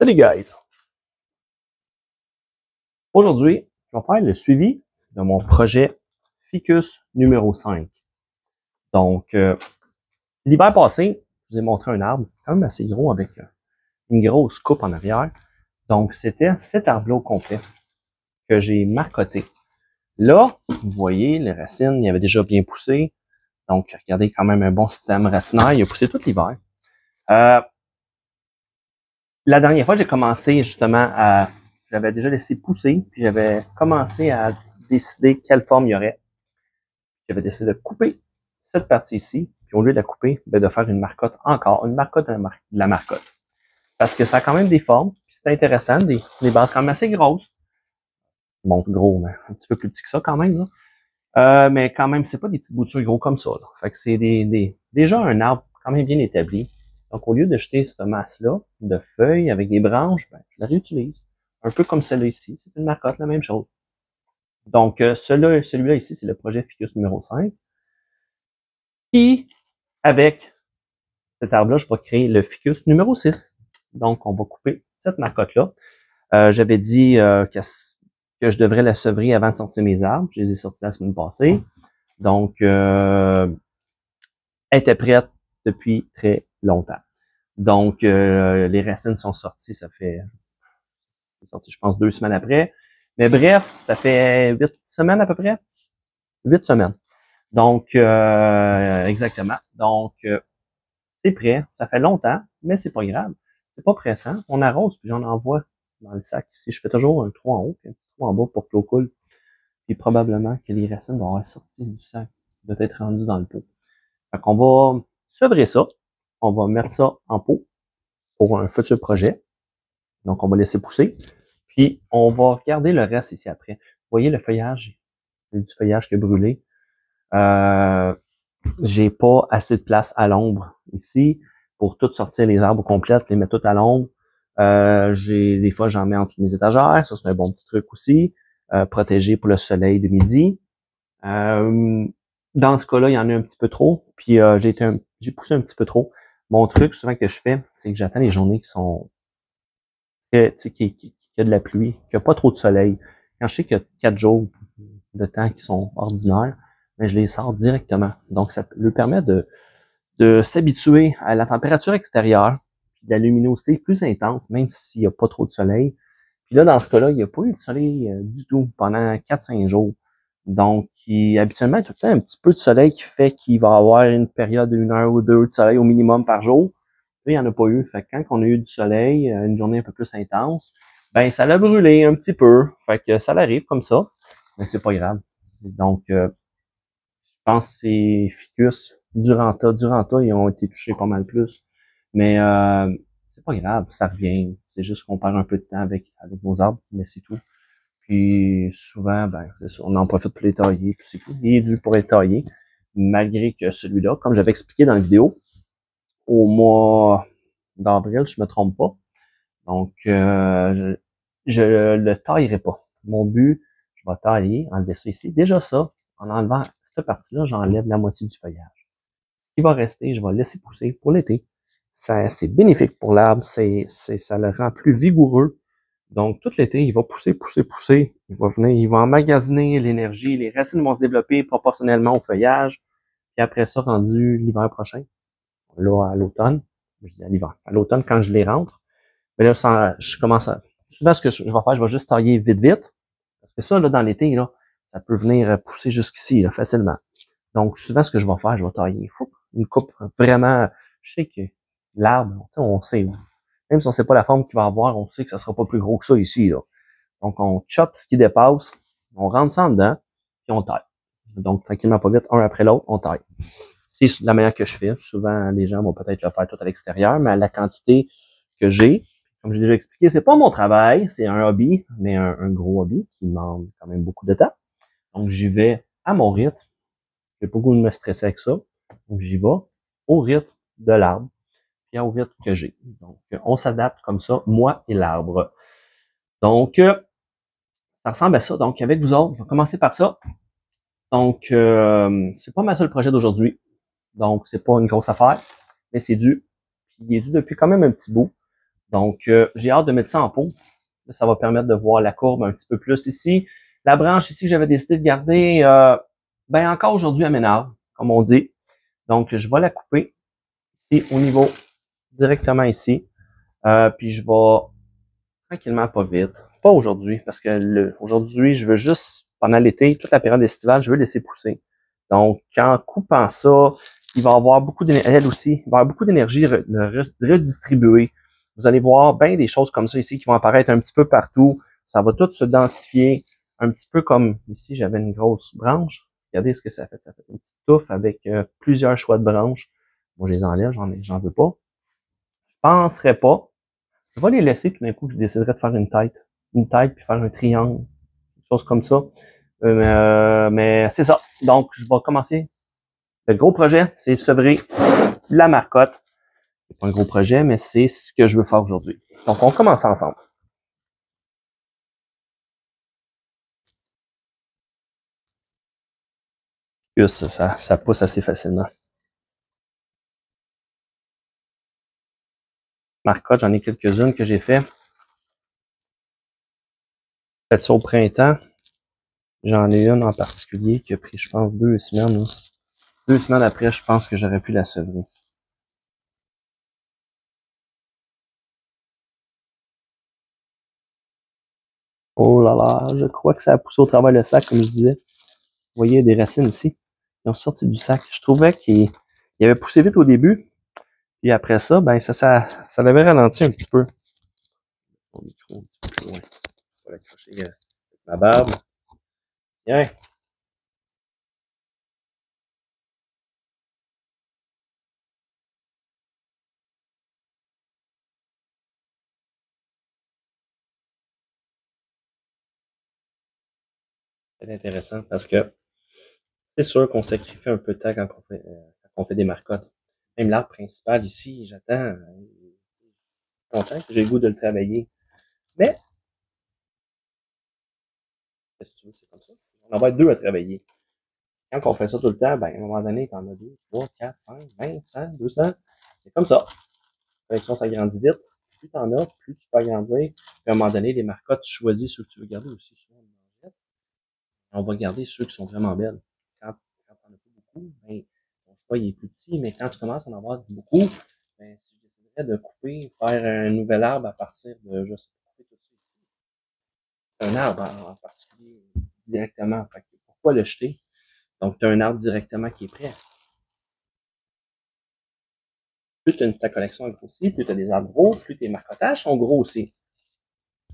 Salut guys! Aujourd'hui, je vais faire le suivi de mon projet Ficus numéro 5. Donc, l'hiver passé, je vous ai montré un arbre quand même assez gros avec une grosse coupe en arrière. Donc, c'était cet arbre-là au complet que j'ai marcoté. Là, vous voyez, les racines, il avait déjà bien poussé. Donc, regardez quand même un bon système racinaire. Il a poussé tout l'hiver. La dernière fois, j'ai commencé justement à... J'avais déjà laissé pousser, puis j'avais commencé à décider quelle forme il y aurait. J'avais décidé de couper cette partie ici, puis au lieu de la couper, de faire une marcotte encore, une marcotte de la marcotte. Parce que ça a quand même des formes, puis c'est intéressant, des bases quand même assez grosses. Bon, gros, mais un petit peu plus petit que ça quand même, là. Mais quand même, c'est pas des petites boutures gros comme ça, là. Fait que c'est déjà un arbre quand même bien établi. Donc, au lieu de jeter cette masse-là de feuilles avec des branches, ben, je la réutilise. Un peu comme celle-là ici. C'est une marcotte, la même chose. Donc, celui-là ici, c'est le projet Ficus numéro 5. Puis, avec cet arbre-là, je vais créer le Ficus numéro 6. Donc, on va couper cette marcotte-là. J'avais dit que je devrais la sevrer avant de sortir mes arbres. Je les ai sortis la semaine passée. Donc, elle était prête depuis très longtemps. Donc, les racines sont sorties, c'est sorti, je pense, 2 semaines après. Mais bref, ça fait 8 semaines à peu près. 8 semaines. Donc, exactement. Donc, c'est prêt. Ça fait longtemps, mais c'est pas grave. C'est pas pressant. On arrose, puis j'en envoie dans le sac ici. Je fais toujours un trou en haut, puis un petit trou en bas pour que l'eau coule. Puis probablement que les racines vont avoir sorti du sac, doivent être rendues dans le pot. Fait qu'on va sevrer ça. On va mettre ça en pot pour un futur projet. Donc, on va laisser pousser. Puis, on va regarder le reste ici après. Vous voyez le feuillage? Il y a du feuillage qui a brûlé. J'ai pas assez de place à l'ombre ici pour tout sortir les arbres complètes, les mettre tout à l'ombre. Des fois, j'en mets en dessous de mes étagères. Ça, c'est un bon petit truc aussi. Protégé pour le soleil de midi. Dans ce cas-là, il y en a un petit peu trop. Puis j'ai poussé un petit peu trop. Mon truc, souvent que je fais, c'est que j'attends les journées qui sont qu'il y a de la pluie, qu'il n'y a pas trop de soleil. Quand je sais qu'il y a 4 jours de temps qui sont ordinaires, mais je les sors directement. Donc, ça leur permet de s'habituer à la température extérieure, puis de la luminosité plus intense, même s'il n'y a pas trop de soleil. Puis là, dans ce cas-là, il n'y a pas eu de soleil du tout pendant 4-5 jours. Donc, habituellement, il y a tout le temps un petit peu de soleil qui fait qu'il va y avoir une période d'1 heure ou 2 de soleil au minimum par jour. Là, il n'y en a pas eu. Fait que quand on a eu du soleil, une journée un peu plus intense, ben ça l'a brûlé un petit peu. Fait que ça l'arrive comme ça, mais c'est pas grave. Donc, je pense que c'est Ficus, Duranta. Duranta, ils ont été touchés pas mal plus. Mais c'est pas grave, ça revient. C'est juste qu'on perd un peu de temps avec nos arbres, mais c'est tout. Puis souvent, ben, on en profite pour les tailler, puis c'est tout. Il est dû pour être taillé, malgré que celui-là, comme j'avais expliqué dans la vidéo, au mois d'avril, je me trompe pas. Donc, je le taillerai pas. Mon but, je vais tailler, enlever ça ici. Déjà ça, en enlevant cette partie-là, j'enlève la moitié du feuillage. Ce qui va rester, je vais le laisser pousser pour l'été. Ça, c'est bénéfique pour l'arbre, ça le rend plus vigoureux. Donc, tout l'été, il va pousser, pousser, pousser. Il va emmagasiner l'énergie. Les racines vont se développer proportionnellement au feuillage. Puis après ça, rendu l'hiver prochain, là, à l'automne, je dis à l'hiver, à l'automne, quand je les rentre, mais là, je commence à... Souvent, ce que je vais faire, je vais juste tailler vite, vite. Parce que ça, là, dans l'été, là, ça peut venir pousser jusqu'ici, là, facilement. Donc, souvent, ce que je vais faire, je vais tailler une coupe vraiment... Je sais que l'arbre, on sait, même si on sait pas la forme qu'il va avoir, on sait que ça sera pas plus gros que ça ici, là. Donc, on chope ce qui dépasse, on rentre ça en dedans, puis on taille. Donc, tranquillement, pas vite, un après l'autre, on taille. C'est la manière que je fais. Souvent, les gens vont peut-être le faire tout à l'extérieur, mais à la quantité que j'ai, comme j'ai déjà expliqué, c'est pas mon travail, c'est un hobby, mais un gros hobby qui demande quand même beaucoup de temps. Donc, j'y vais à mon rythme. J'ai pas goût de me stresser avec ça. Donc, j'y vais au rythme de l'arbre, puis au rythme que j'ai. Donc, on s'adapte comme ça, moi et l'arbre. Donc, ça ressemble à ça. Donc, avec vous autres, on va commencer par ça. Donc, c'est pas ma seule projet d'aujourd'hui. Donc, c'est pas une grosse affaire, mais c'est dû. Il est dû depuis quand même un petit bout. Donc, j'ai hâte de mettre ça en pot. Là, ça va permettre de voir la courbe un petit peu plus ici. La branche ici que j'avais décidé de garder, ben encore aujourd'hui, elle m'énerve, comme on dit. Donc, je vais la couper ici au niveau, directement ici. Puis je vais tranquillement, pas vite. Pas aujourd'hui, parce que aujourd'hui, je veux juste, pendant l'été, toute la période estivale, je veux laisser pousser. Donc, en coupant ça, il va y avoir beaucoup d'énergie, elle aussi, il va y avoir beaucoup d'énergie redistribuée. Vous allez voir bien des choses comme ça ici qui vont apparaître un petit peu partout. Ça va tout se densifier, un petit peu comme ici, j'avais une grosse branche. Regardez ce que ça fait. Ça fait une petite touffe avec plusieurs choix de branches. Moi, je les enlève, j'en veux pas. Je penserais pas. Je vais les laisser, tout d'un coup, je déciderai de faire une tête. Une tête, puis faire un triangle. Quelque chose comme ça. Mais c'est ça. Donc, je vais commencer. Le gros projet, c'est sevrer la marcotte. C'est pas un gros projet, mais c'est ce que je veux faire aujourd'hui. Donc, on commence ensemble. Ça pousse assez facilement. Marcotte, j'en ai quelques-unes que j'ai fait. Fait ça au printemps. J'en ai une en particulier qui a pris, je pense, 2 semaines. 2 semaines après, je pense que j'aurais pu la sevrer. Oh là là, je crois que ça a poussé au travers le sac, comme je disais. Vous voyez des racines ici. Ils ont sorti du sac. Je trouvais qu'il avait poussé vite au début. Puis après ça, ben ça l'avait ralenti un petit peu. Mon micro un petit peu plus loin. Je vais l'accrocher avec ma barbe. Tiens. C'est intéressant parce que c'est sûr qu'on sacrifie un peu de temps quand on fait des marcottes. Même l'arbre principal ici, j'attends. Content que j'ai le goût de le travailler. Mais, qu'est-ce que tu veux, c'est comme ça. On en va être deux à travailler. Quand on fait ça tout le temps, ben, à un moment donné, t'en as 2, 3, 4, 5, 20, 100, 200. C'est comme ça. La collection s'agrandit vite. Plus t'en as, plus tu peux agrandir. Puis à un moment donné, les marcottes, tu choisis ceux que tu veux garder aussi. Souvent, on va garder ceux qui sont vraiment belles. Quand t'en as pas beaucoup, ben, ton choix il est plus petit, mais quand tu commences à en avoir beaucoup, ben, si je déciderais de couper, faire un nouvel arbre à partir de, je sais pas, couper tout de suite. Un arbre en particulier directement. Fait que pourquoi le jeter? Donc, tu as un arbre directement qui est prêt. Plus ta collection est grossie, plus tu as des arbres gros, plus tes marcottages sont gros aussi.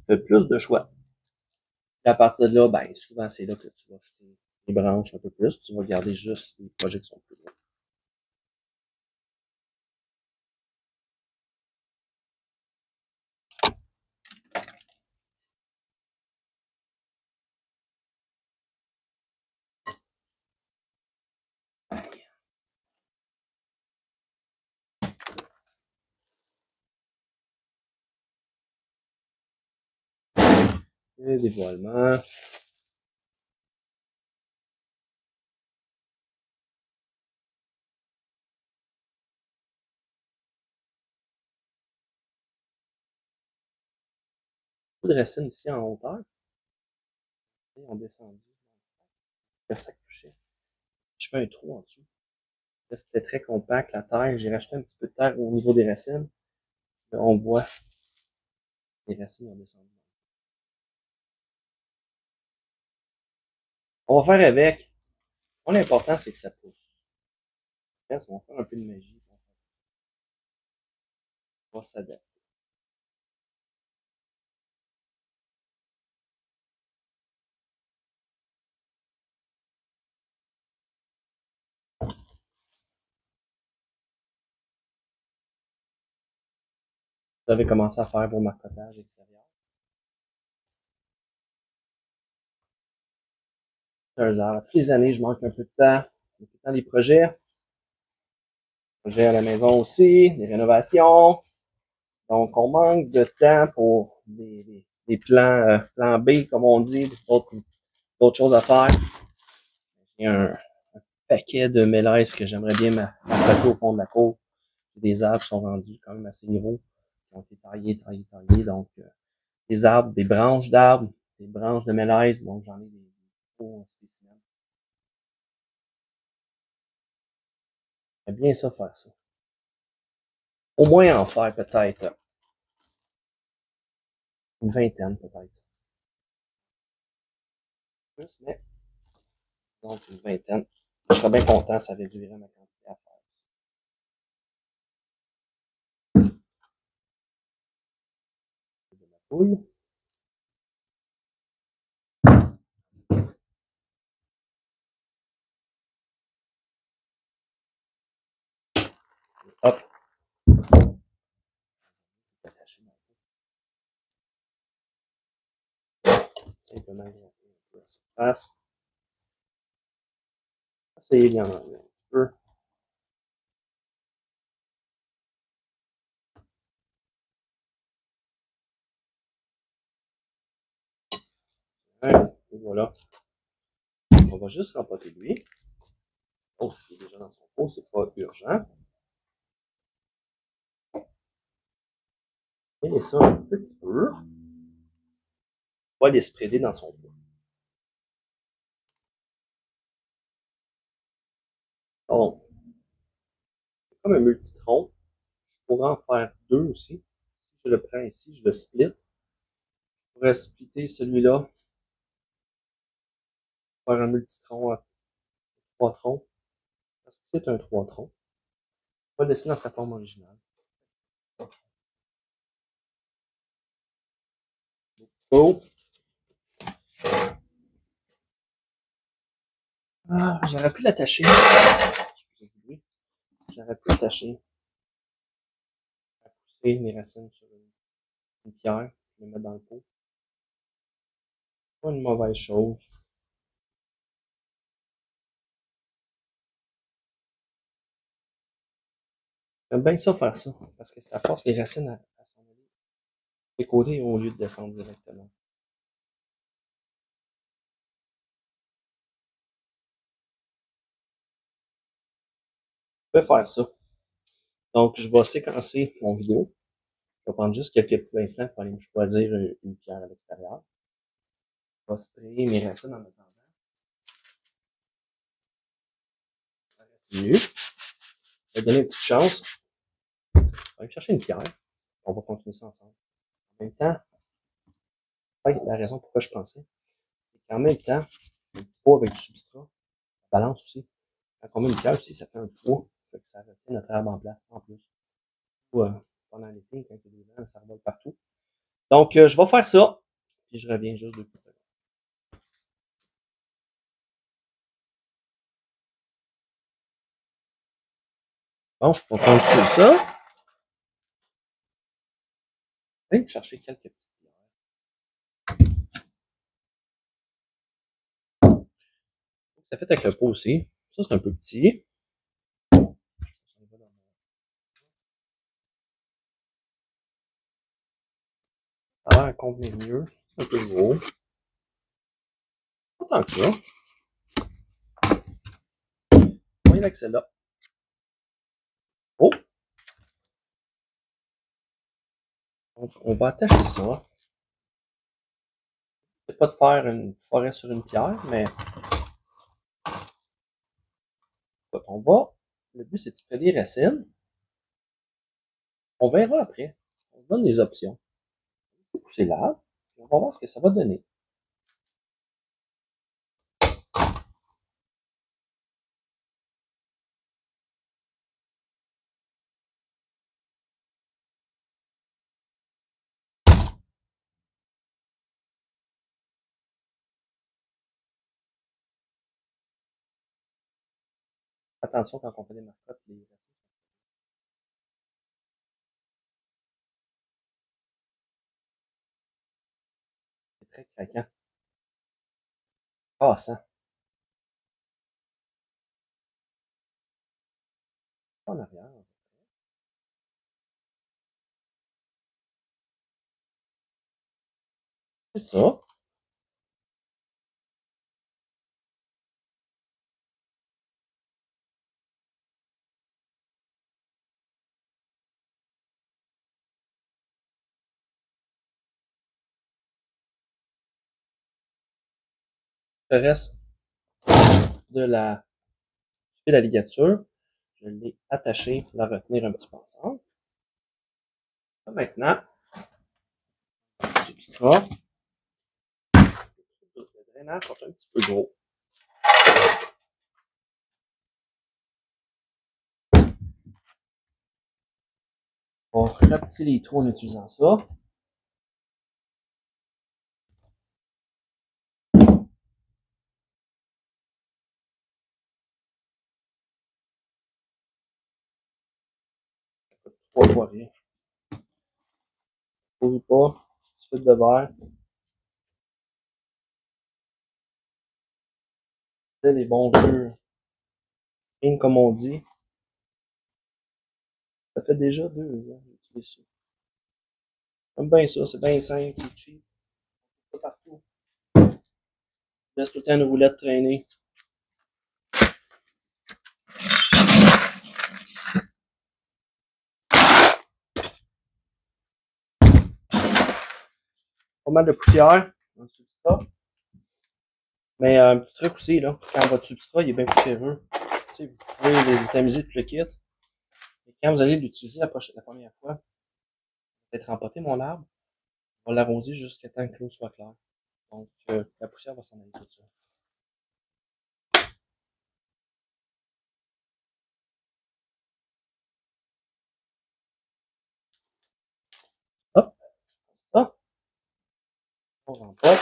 Tu as plus de choix. Et à partir de là, ben, souvent, c'est là que tu vas jeter les branches un peu plus. Tu vas garder juste les projets qui sont plus gros. Et dévoilement. Beaucoup de racines ici en hauteur. Et on descend. Le sac touchait. Je fais un trou en dessous. Là, c'était très compact, la terre. J'ai racheté un petit peu de terre au niveau des racines. Là, on voit les racines ont descendu. On va faire avec. L'important, c'est que ça pousse. Là, on va faire un peu de magie. On va s'adapter. Vous avez commencé à faire vos marcottages extérieurs. Toutes les années, je manque un peu de temps. Un peu de temps des projets. Projets à la maison aussi, des rénovations. Donc, on manque de temps pour des plans, plans B, comme on dit, d'autres choses à faire. Il y a un paquet de mélèzes que j'aimerais bien m'apporter au fond de la cour. Des arbres qui sont rendus quand même assez gros. qui ont été taillées. Donc, des arbres, des branches d'arbres, des branches de mélèze. Donc, j'en ai des beaux spécimens. J'aime bien ça, faire ça. Au moins en faire peut-être une vingtaine, peut-être. Plus, mais donc une vingtaine. Je serais bien content, ça réduirait ma quantité à faire. De la poule. Hop. Simplement gratter un peu la surface. Essayez d'y en enlever un petit peu. Et voilà. On va juste rempoter lui. Oh, il est déjà dans son pot, c'est pas urgent. Et laisser ça un petit peu. On va les spreader dans son pot. Donc, c'est comme un multitron. Je pourrais en faire deux aussi. Si je le prends ici, je le split. Je pourrais splitter celui-là. Faire un multitron à 3 troncs. Parce que c'est un 3 troncs. On va le laisser dans sa forme originale. Oh! Ah, j'aurais pu l'attacher. J'aurais pu l'attacher. À pousser mes racines sur une pierre. Je le mettre dans le pot. Pas une mauvaise chose. J'aime bien ça faire ça. Parce que ça force les racines à s'en aller des côtés au lieu de descendre directement. Je vais faire ça. Donc, je vais séquencer mon vidéo. Je vais prendre juste quelques petits instants pour aller me choisir une pierre à l'extérieur. Je vais sprayer mes racines en attendant. C'est mieux. Je vais donner une petite chance. Je vais aller chercher une pierre. On va continuer ça ensemble. En même temps, la raison pourquoi je pensais, c'est qu'en même temps, un petit pot avec du substrat, ça balance aussi. Quand on met une pierre aussi, ça fait un poids. Fait que ça retient notre arbre en place en plus. Ou, pendant l'été, quand il y a des vents, ça revole partout. Donc, je vais faire ça. Puis je reviens juste 2 petites secondes. Bon, on continue ça. Je vais chercher quelques petites pierres. Ça fait avec le pot aussi. Ça, c'est un peu petit. Ça a l'air convenir mieux. C'est un peu gros. Pas tant que ça. On va y aller avec celle-là. Oh! Donc, on va attacher ça. C'est pas de faire une forêt sur une pierre, mais on va. Le but, c'est de spreader les racines. On verra après. On donne les options. On va pousser l'arbre. On va voir ce que ça va donner. Attention quand on fait des marcottes, les racines. C'est très craquant. Ah, ça. En arrière. C'est ça. Le reste de la ligature, je l'ai attaché pour la retenir un petit peu ensemble. Là, maintenant, le substrat. Le drainage sont un petit peu gros. On rapetit les trous en utilisant ça. Trois fois rien. N'oublie pas, suite de verre. C'est les bons vieux. Rien comme on dit. Ça fait déjà 2 ans que j'utilise ça. J'aime bien ça, c'est bien simple, c'est cheap. Pas partout. Je laisse tout le temps une roulette traîner. Pas mal de poussière dans le substrat. Mais un petit truc aussi, là, quand votre substrat il est bien poussiéreux, tu sais, vous pouvez le tamiser tout le kit. Et quand vous allez l'utiliser la première fois, peut-être rempoter mon arbre, on va l'arroser jusqu'à temps que l'eau soit claire. Donc, la poussière va s'en aller tout ça. Hop, ça. On rempote.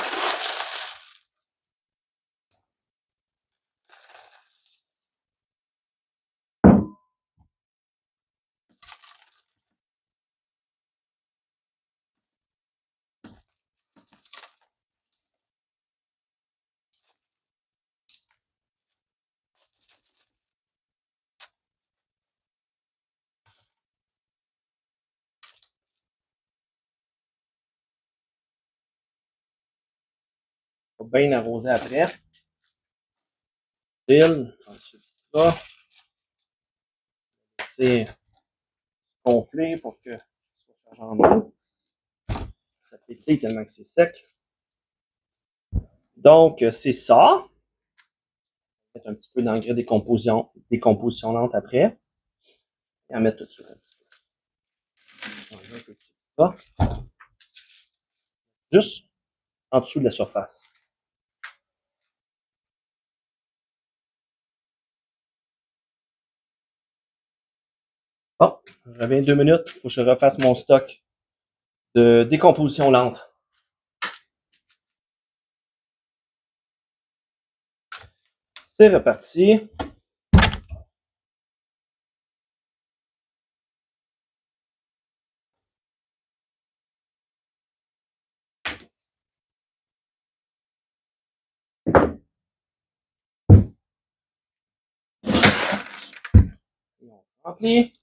On va bien arroser après. L'huile dans le substrat. C'est gonflé pour que ça soit chargé en eau. Ça pétille tellement que c'est sec. Donc, c'est ça. On va mettre un petit peu d'engrais décompositionnante après. Et en mettre tout de suite un petit peu. Un peu de substrat. Juste en dessous de la surface. Bon, je reviens 2 minutes. Il faut que je refasse mon stock de décomposition lente. C'est reparti. On remplit.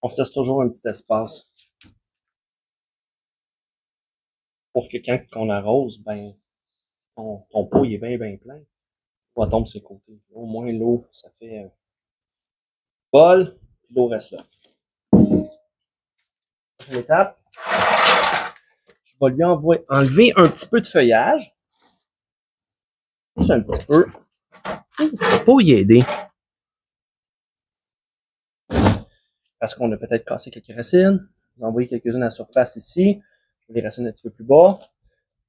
On se laisse toujours un petit espace pour que quand on arrose, ben, ton pot il est bien, bien plein. L'eau tombe sur ses côtés. Au moins, l'eau, ça fait bol, puis l'eau reste là. Prochaine étape, je vais lui enlever un petit peu de feuillage. Juste un petit peu. Pour y aider. Parce qu'on a peut-être cassé quelques racines. Vous envoyez quelques-unes à la surface ici. Les racines un petit peu plus bas.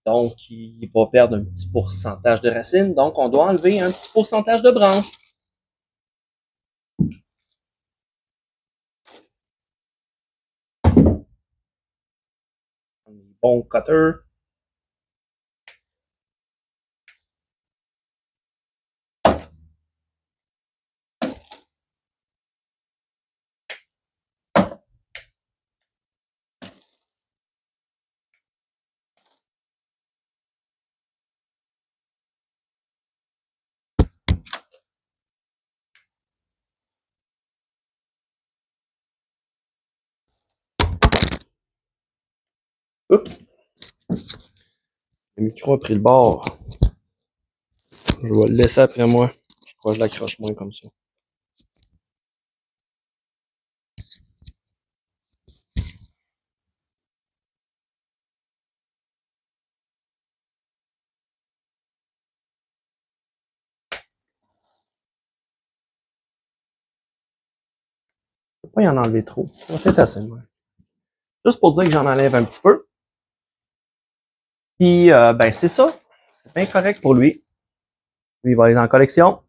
Donc, il va perdre un petit pourcentage de racines. Donc, on doit enlever un petit pourcentage de branches. Bon cutter. Oups. Le micro a pris le bord. Je vais le laisser après moi. Je crois que je l'accroche moins comme ça. Je ne peux pas y en enlever trop. Ça va être assez. Juste pour dire que j'en enlève un petit peu. Puis, ben, c'est ça. C'est bien correct pour lui. Lui, il va aller dans la collection.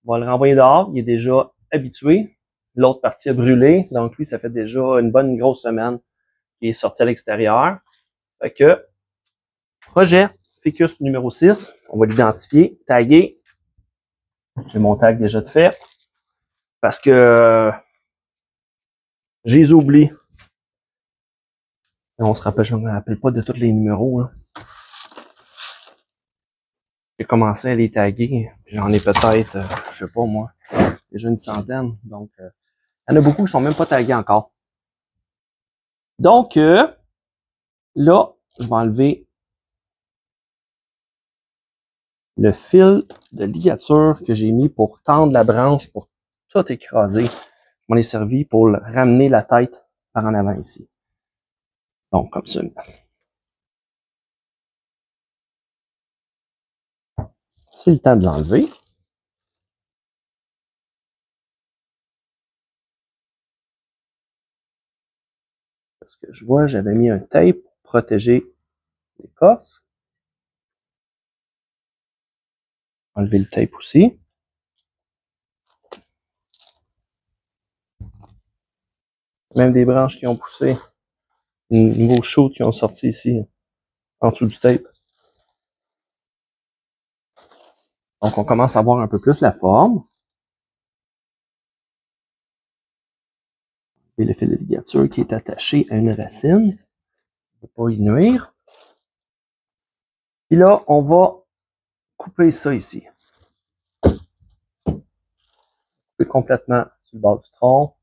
On va le renvoyer dehors. Il est déjà habitué. L'autre partie a brûlé. Donc, lui, ça fait déjà une bonne grosse semaine qu'il est sorti à l'extérieur. Fait que, projet Ficus numéro 6. On va l'identifier, taguer. J'ai mon tag déjà de fait. Parce que j'ai les oublie. Je me rappelle pas de tous les numéros, là. J'ai commencé à les taguer. J'en ai peut-être, je sais pas moi, déjà une centaine. Donc, il y en a beaucoup qui sont même pas tagués encore. Donc, là, je vais enlever le fil de ligature que j'ai mis pour tendre la branche, pour tout écraser. Je m'en ai servi pour ramener la tête par en avant ici. Donc, comme ça. C'est le temps de l'enlever. Parce que je vois, j'avais mis un tape pour protéger l'écorce. Enlever le tape aussi. Même des branches qui ont poussé. Nouveaux shoots qui ont sorti ici, en dessous du tape. Donc, on commence à voir un peu plus la forme. Et le fil de ligature qui est attaché à une racine. On ne peut pas y nuire. Puis là, on va couper ça ici. Couper complètement sur le bord du tronc.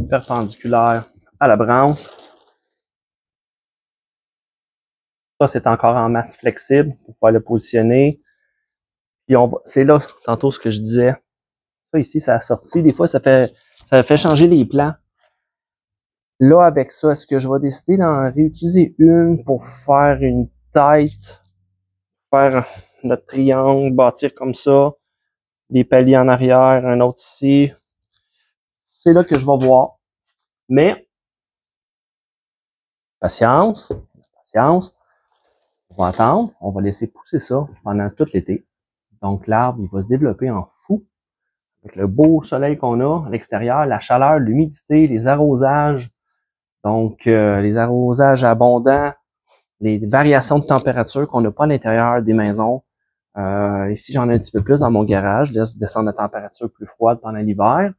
Perpendiculaire à la branche. Ça, c'est encore en masse flexible pour pouvoir le positionner. Puis c'est là, tantôt, ce que je disais. Ça ici, ça a sorti. Des fois, ça fait changer les plans. Là, avec ça, est-ce que je vais décider d'en réutiliser une pour faire une tête, faire notre triangle, bâtir comme ça, des paliers en arrière, un autre ici. C'est là que je vais voir. Mais, patience, patience. On va attendre, on va laisser pousser ça pendant tout l'été. Donc, l'arbre, il va se développer en fou. Avec le beau soleil qu'on a à l'extérieur, la chaleur, l'humidité, les arrosages. Donc, les arrosages abondants, les variations de température qu'on n'a pas à l'intérieur des maisons. Ici, j'en ai un petit peu plus dans mon garage. Je laisse descendre la température plus froide pendant l'hiver.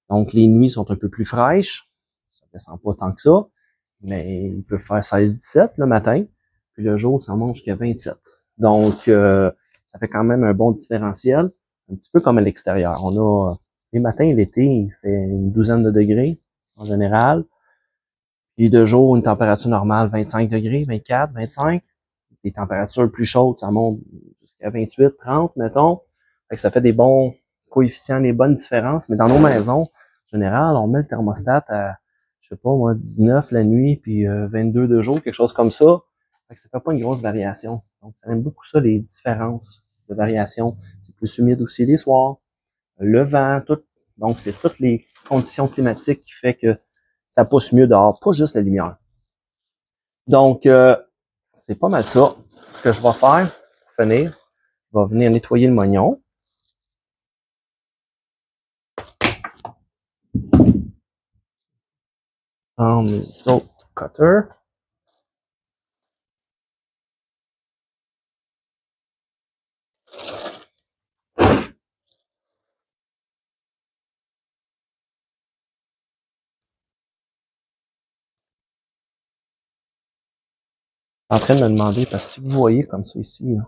Donc, les nuits sont un peu plus fraîches. Ça ne descend pas tant que ça. Mais il peut faire 16-17 le matin. Puis le jour, ça monte jusqu'à 27. Donc, ça fait quand même un bon différentiel. Un petit peu comme à l'extérieur. On a les matins et l'été, il fait une douzaine de degrés en général. Puis de jour, une température normale, 25 degrés, 24, 25. Les températures plus chaudes, ça monte jusqu'à 28, 30, mettons. Fait que ça fait des bons coefficients, des bonnes différences. Mais dans nos maisons, en général, on met le thermostat à, je sais pas moi, 19 la nuit, puis 22 de jour, quelque chose comme ça. Fait que ça fait pas une grosse variation. Donc, ça aime beaucoup ça, les différences de variation. C'est plus humide aussi les soirs. Le vent, tout. Donc, c'est toutes les conditions climatiques qui fait que ça pousse mieux dehors, pas juste la lumière. Donc, c'est pas mal ça. Ce que je vais faire pour finir, je vais venir nettoyer le moignon. Prendre mes autres cutters. En train de me demander, parce que si vous voyez comme ça ici, là,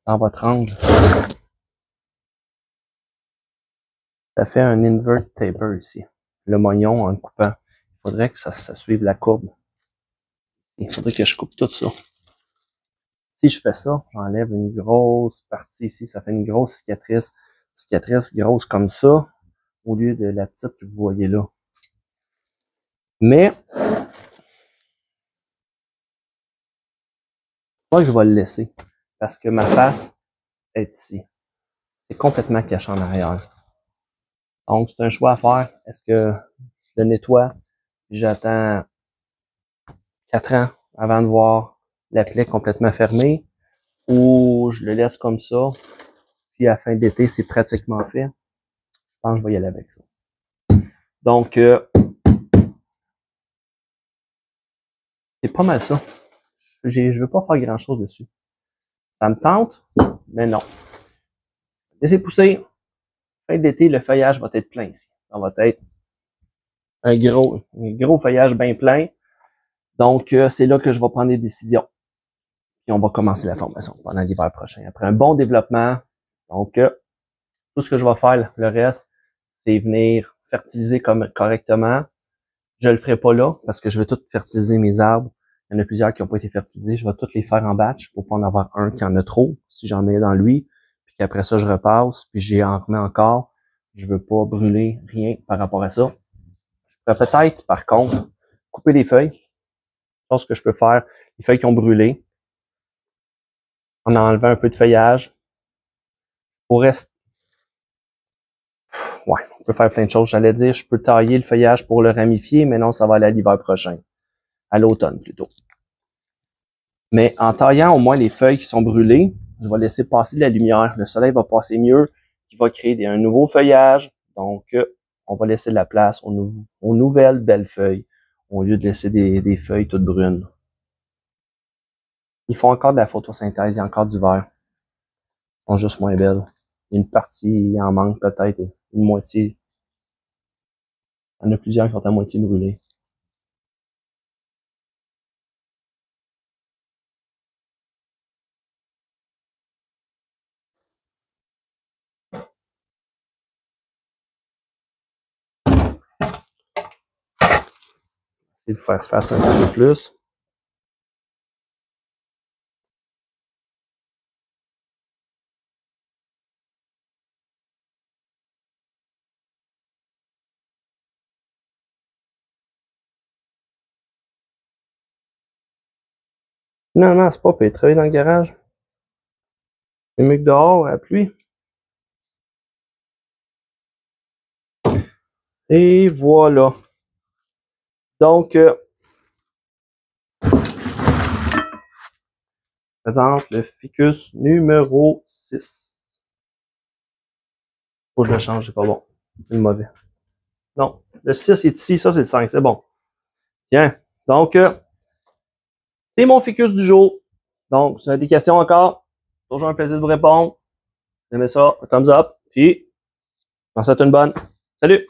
dans votre angle, ça fait un invert taper ici. Le moignon en le coupant. Il faudrait que ça suive la courbe. Il faudrait que je coupe tout ça. Si je fais ça, j'enlève une grosse partie ici, ça fait une grosse cicatrice. Cicatrice grosse comme ça, au lieu de la petite que vous voyez là. Mais, moi, je vais le laisser. Parce que ma face est ici. C'est complètement caché en arrière. Donc, c'est un choix à faire. Est-ce que je le nettoie? J'attends 4 ans avant de voir la plaie complètement fermée. Ou je le laisse comme ça. Puis à la fin d'été, c'est pratiquement fait. Je pense que je vais y aller avec ça. Donc, c'est pas mal ça. Je veux pas faire grand chose dessus. Ça me tente, mais non. Laissez pousser. Fin d'été, le feuillage va être plein ici. Ça va être un gros feuillage bien plein. Donc, c'est là que je vais prendre des décisions. Puis on va commencer la formation pendant l'hiver prochain. Après un bon développement, donc tout ce que je vais faire, le reste, c'est venir fertiliser correctement. Je le ferai pas là parce que je vais tout fertiliser mes arbres. Il y en a plusieurs qui n'ont pas été fertilisés. Je vais tous les faire en batch pour pas en avoir un qui en a trop, si j'en mets dans lui. Puis qu'après ça, je repasse, puis j'y en remets encore. Je veux pas brûler rien par rapport à ça. Je pourrais peut-être, par contre, couper les feuilles. Je pense que je peux faire les feuilles qui ont brûlé. En enlevant un peu de feuillage. Pour rester. Ouais, on peut faire plein de choses. J'allais dire, je peux tailler le feuillage pour le ramifier, mais non, ça va aller à l'hiver prochain. À l'automne, plutôt. Mais en taillant au moins les feuilles qui sont brûlées, je vais laisser passer de la lumière. Le soleil va passer mieux, qui va créer un nouveau feuillage. Donc, on va laisser de la place aux nouvelles belles feuilles, au lieu de laisser des feuilles toutes brunes. Ils font encore de la photosynthèse, il y a encore du vert. Ils sont juste moins belles. Une partie, il en manque peut-être une moitié. Il y en a plusieurs qui sont à moitié brûlées. Essayer de faire face un petit peu plus. Finalement, c'est pas pire. Travailler dans le garage. C'est mieux que dehors, à la pluie. Et voilà. Donc, présente le ficus numéro 6. Faut que je le change, c'est pas bon. C'est le mauvais. Non, le 6 est ici, ça c'est le 5, c'est bon. Tiens, donc, c'est mon ficus du jour. Donc, si vous avez des questions encore, toujours un plaisir de vous répondre. Si vous aimez ça, un thumbs up, puis, je vous souhaite une bonne. Salut!